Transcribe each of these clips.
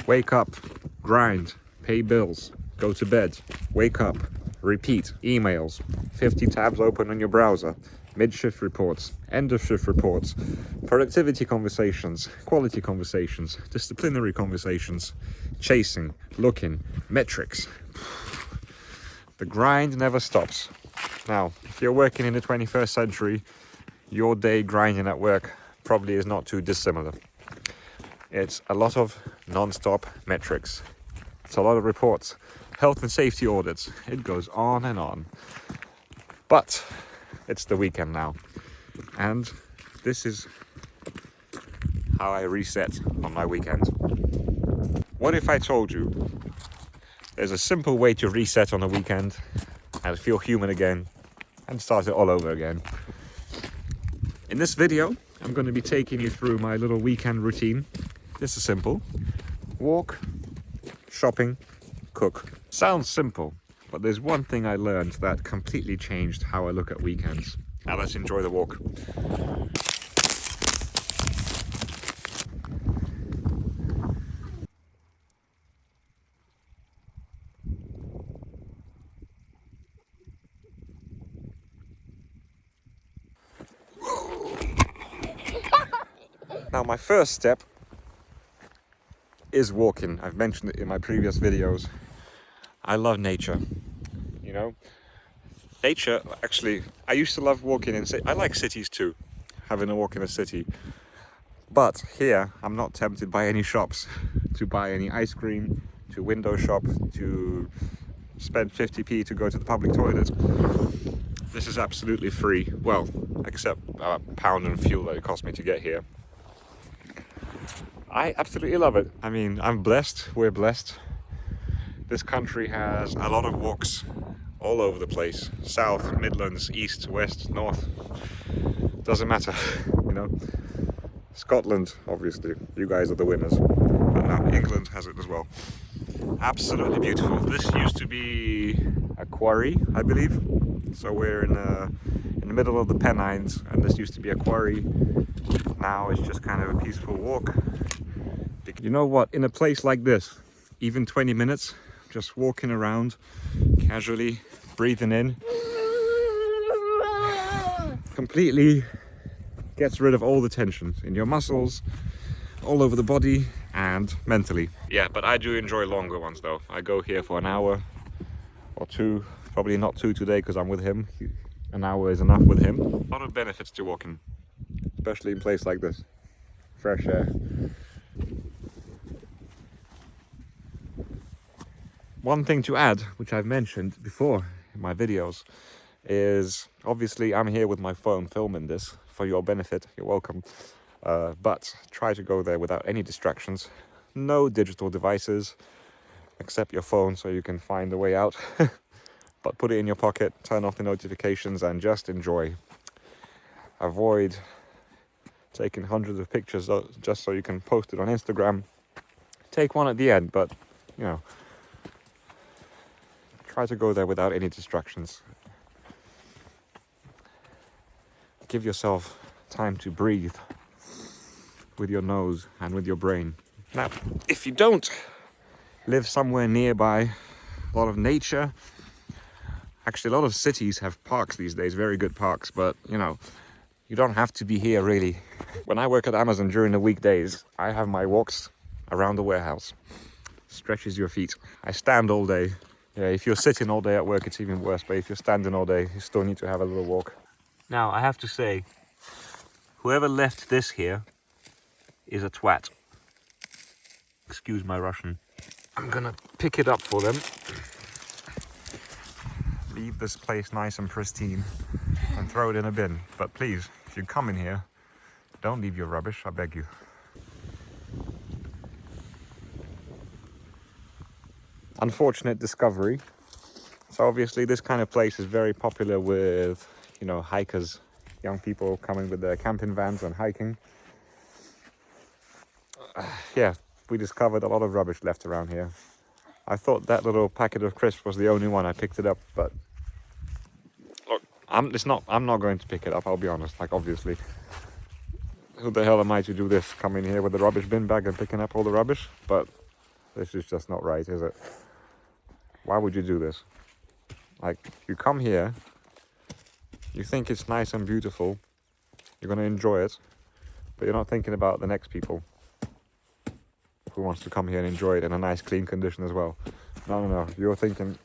Wake up, grind, pay bills, go to bed, wake up, repeat, emails, 50 tabs open on your browser, mid-shift reports, end-of-shift reports, productivity conversations, quality conversations, disciplinary conversations, chasing, looking, metrics. The grind never stops. Now, if you're working in the 21st century, your day grinding at work probably is not too dissimilar. It's a lot of non-stop metrics. It's a lot of reports, health and safety audits. It goes on and on. But it's the weekend now. And this is how I reset on my weekend. What if I told you there's a simple way to reset on a weekend and feel human again and start it all over again? In this video, I'm going to be taking you through my little weekend routine. This is simple. Walk, shopping, cook. Sounds simple, but there's one thing I learned that completely changed how I look at weekends. Now let's enjoy the walk. Now my first step is walking. I've mentioned it in my previous videos. I love nature, you know. Nature, actually, I used to love walking in cities. I like cities too, having a walk in a city. But here, I'm not tempted by any shops to buy any ice cream, to window shop, to spend 50p to go to the public toilet. This is absolutely free. Well, except a pound and fuel that it cost me to get here. I absolutely love it. I mean, I'm blessed, we're blessed. This country has a lot of walks all over the place. South, Midlands, East, West, North. Doesn't matter, you know. Scotland, obviously, you guys are the winners. But now England has it as well. Absolutely beautiful. This used to be a quarry, I believe. So we're in the middle of the Pennines, and this used to be a quarry. Now it's just kind of a peaceful walk. You know what, in a place like this, even 20 minutes, just walking around, casually, breathing in, completely gets rid of all the tension in your muscles, all over the body, and mentally. Yeah, but I do enjoy longer ones though. I go here for an hour or two, probably not two today because I'm with him. An hour is enough with him. A lot of benefits to walking, especially in a place like this. Fresh air. One thing to add, which I've mentioned before in my videos, is obviously I'm here with my phone filming this for your benefit. You're welcome. But try to go there without any distractions. No digital devices except your phone so you can find a way out. But put it in your pocket, turn off the notifications and just enjoy. Avoid taking hundreds of pictures just so you can post it on Instagram. Take one at the end, but you know, try to go there without any distractions. Give yourself time to breathe with your nose and with your brain. Now, if you don't live somewhere nearby, a lot of nature, actually a lot of cities have parks these days, very good parks, but you know, you don't have to be here really. When I work at Amazon during the weekdays, I have my walks around the warehouse. Stretches your feet. I stand all day. Yeah, if you're sitting all day at work, it's even worse, but if you're standing all day, you still need to have a little walk. Now, I have to say, whoever left this here is a twat. Excuse my Russian. I'm gonna pick it up for them. Leave this place nice and pristine and throw it in a bin. But please, if you come in here, don't leave your rubbish, I beg you. Unfortunate discovery. So obviously this kind of place is very popular with, you know, hikers, young people coming with their camping vans and hiking. Yeah, we discovered a lot of rubbish left around here. I thought that little packet of crisps was the only one. I picked it up, but look, I'm not going to pick it up, I'll be honest. Like, obviously, who the hell am I to do this? Come in here with the rubbish bin bag and picking up all the rubbish? But This is just not right, is it? Why would you do this? Like, you come here, you think it's nice and beautiful, you're going to enjoy it, but you're not thinking about the next people who wants to come here and enjoy it in a nice, clean condition as well. No. You're thinking,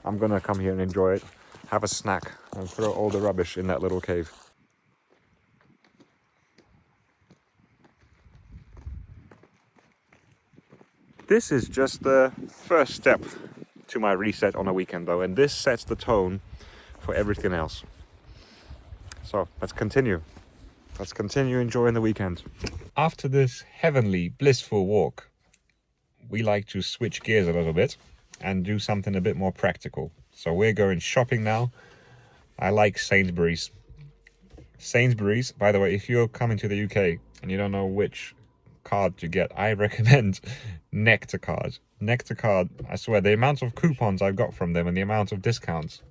I'm going to come here and enjoy it, have a snack, and throw all the rubbish in that little cave. This is just the first step to my reset on a weekend though, and this sets the tone for everything else. So let's continue enjoying the weekend. After this heavenly, blissful walk, we like to switch gears a little bit and do something a bit more practical. So we're going shopping now. I like Sainsbury's. Sainsbury's, by the way, if you're coming to the UK and you don't know which card to get, I recommend Nectar card. Nectar card, I swear, the amount of coupons I've got from them and the amount of discounts,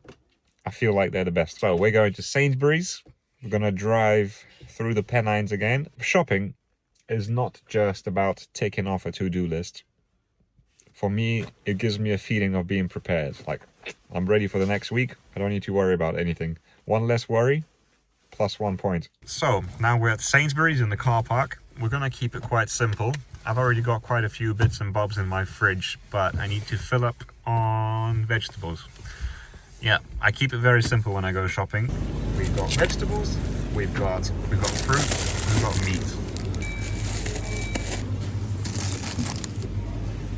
I feel like they're the best. So we're going to Sainsbury's. We're gonna drive through the Pennines again. Shopping is not just about ticking off a to-do list. For me, it gives me a feeling of being prepared. Like, I'm ready for the next week. I don't need to worry about anything. One less worry, plus 1 point. So now we're at Sainsbury's in the car park. We're gonna keep it quite simple. I've already got quite a few bits and bobs in my fridge, but I need to fill up on vegetables. Yeah, I keep it very simple when I go shopping. We've got vegetables, we've got fruit, we've got meat.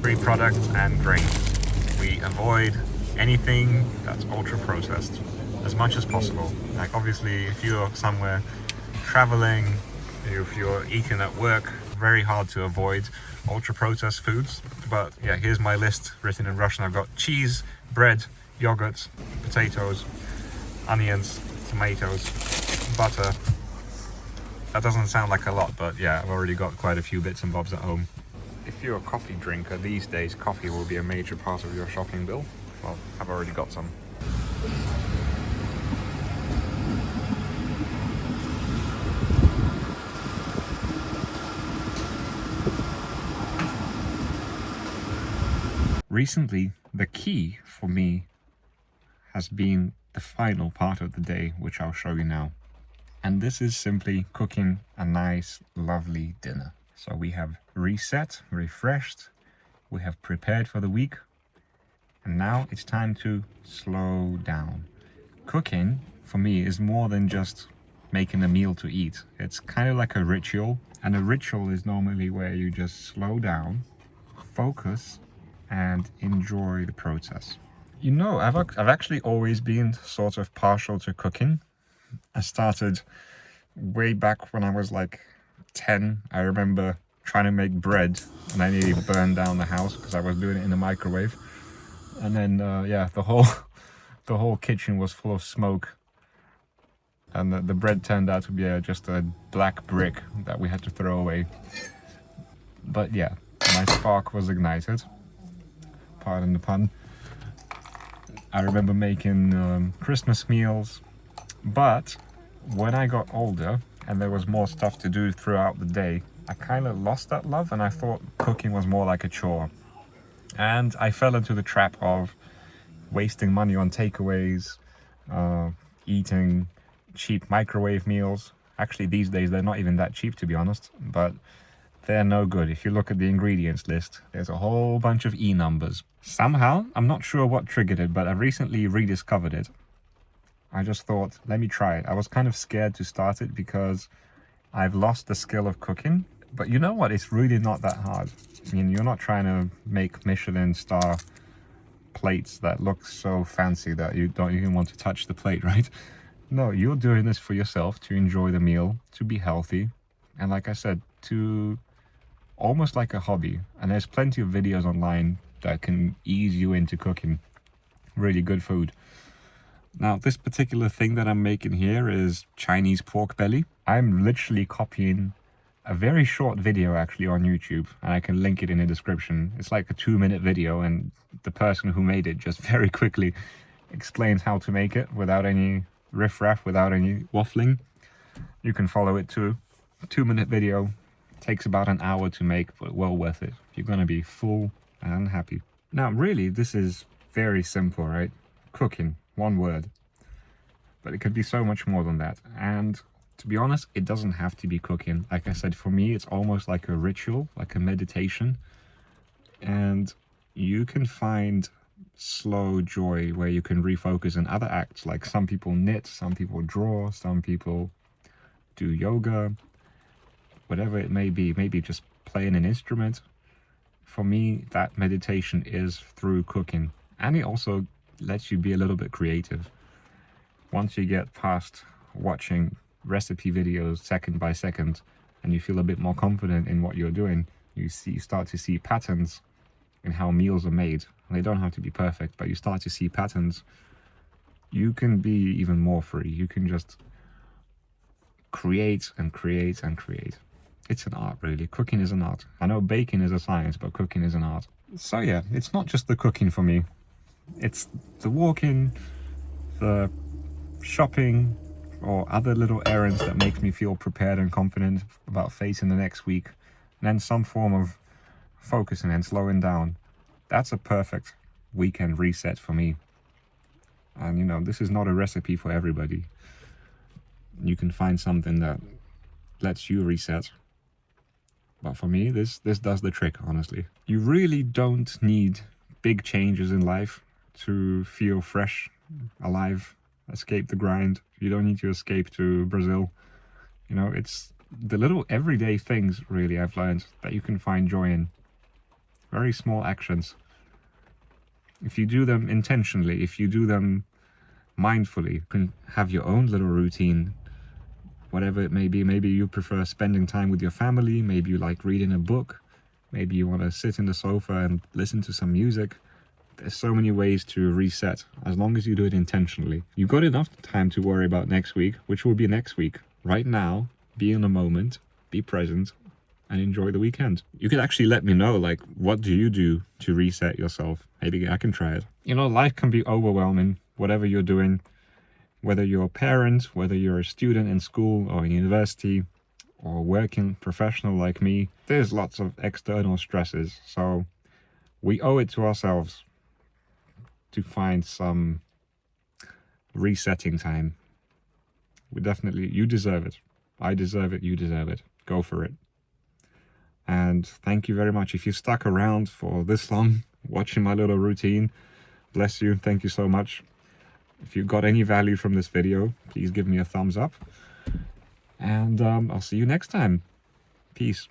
Free product and grain. We avoid anything that's ultra processed as much as possible. Like, obviously, if you're somewhere traveling, if you're eating at work, very hard to avoid ultra processed foods. But yeah, here's my list written in Russian. I've got cheese, bread, yogurt, potatoes, onions, tomatoes, butter. That doesn't sound like a lot, but yeah, I've already got quite a few bits and bobs at home. If you're a coffee drinker these days, coffee will be a major part of your shopping bill. Well, I've already got some. Recently, the key for me has been the final part of the day, which I'll show you now. And this is simply cooking a nice, lovely dinner. So we have reset, refreshed, we have prepared for the week, and now it's time to slow down. Cooking, for me, is more than just making a meal to eat. It's kind of like a ritual, and a ritual is normally where you just slow down, focus, and enjoy the process. You know, I've actually always been sort of partial to cooking. I started way back when I was like 10. I remember trying to make bread and I nearly burned down the house because I was doing it in the microwave. And then yeah, the whole kitchen was full of smoke, and the bread turned out to be just a black brick that we had to throw away. But yeah, my spark was ignited, pardon the pun. I remember making Christmas meals, but when I got older and there was more stuff to do throughout the day, I kind of lost that love and I thought cooking was more like a chore. And I fell into the trap of wasting money on takeaways, eating cheap microwave meals. Actually, these days they're not even that cheap, to be honest, but they're no good. If you look at the ingredients list, there's a whole bunch of E numbers. Somehow, I'm not sure what triggered it, but I've recently rediscovered it. I just thought, let me try it. I was kind of scared to start it because I've lost the skill of cooking. But you know what? It's really not that hard. I mean, you're not trying to make Michelin star plates that look so fancy that you don't even want to touch the plate, right? No, you're doing this for yourself, to enjoy the meal, to be healthy, and like I said, to almost like a hobby. And there's plenty of videos online that can ease you into cooking really good food. Now, this particular thing that I'm making here is Chinese pork belly. I'm literally copying a very short video actually on YouTube, and I can link it in the description. It's like a 2-minute video, and the person who made it just very quickly explains how to make it without any riffraff, without any waffling. You can follow it too. A 2-minute video, takes about an hour to make, but well worth it. You're gonna be full and happy. Now, really, this is very simple, right? Cooking, one word. But it could be so much more than that. And to be honest, it doesn't have to be cooking. Like I said, for me, it's almost like a ritual, like a meditation. And you can find slow joy where you can refocus in other acts. Like some people knit, some people draw, some people do yoga, whatever it may be, maybe just playing an instrument. For me, that meditation is through cooking. And it also lets you be a little bit creative. Once you get past watching recipe videos second by second and you feel a bit more confident in what you're doing, you start to see patterns in how meals are made. They don't have to be perfect, but you start to see patterns. You can be even more free. You can just create and create and create. It's an art, really. Cooking is an art. I know baking is a science, but cooking is an art. So yeah, it's not just the cooking for me. It's the walking, the shopping, or other little errands that make me feel prepared and confident about facing the next week. And then some form of focusing and slowing down. That's a perfect weekend reset for me. And you know, this is not a recipe for everybody. You can find something that lets you reset. But for me, this does the trick, honestly. You really don't need big changes in life to feel fresh, alive, escape the grind. You don't need to escape to Brazil. You know, it's the little everyday things, really, I've learned, that you can find joy in. Very small actions. If you do them intentionally, if you do them mindfully, you can have your own little routine, whatever it may be. Maybe you prefer spending time with your family, maybe you like reading a book, maybe you want to sit in the sofa and listen to some music. There's so many ways to reset, as long as you do it intentionally. You've got enough time to worry about next week, which will be next week. Right now, be in the moment, be present, and enjoy the weekend. You could actually let me know, like, what do you do to reset yourself? Maybe I can try it. You know, life can be overwhelming, whatever you're doing, whether you're a parent, whether you're a student in school or in university, or working professional like me. There's lots of external stresses, so we owe it to ourselves to find some resetting time. You deserve it. I deserve it, you deserve it. Go for it. And thank you very much. If you stuck around for this long, watching my little routine, bless you, thank you so much. If you got any value from this video, please give me a thumbs up. And I'll see you next time. Peace.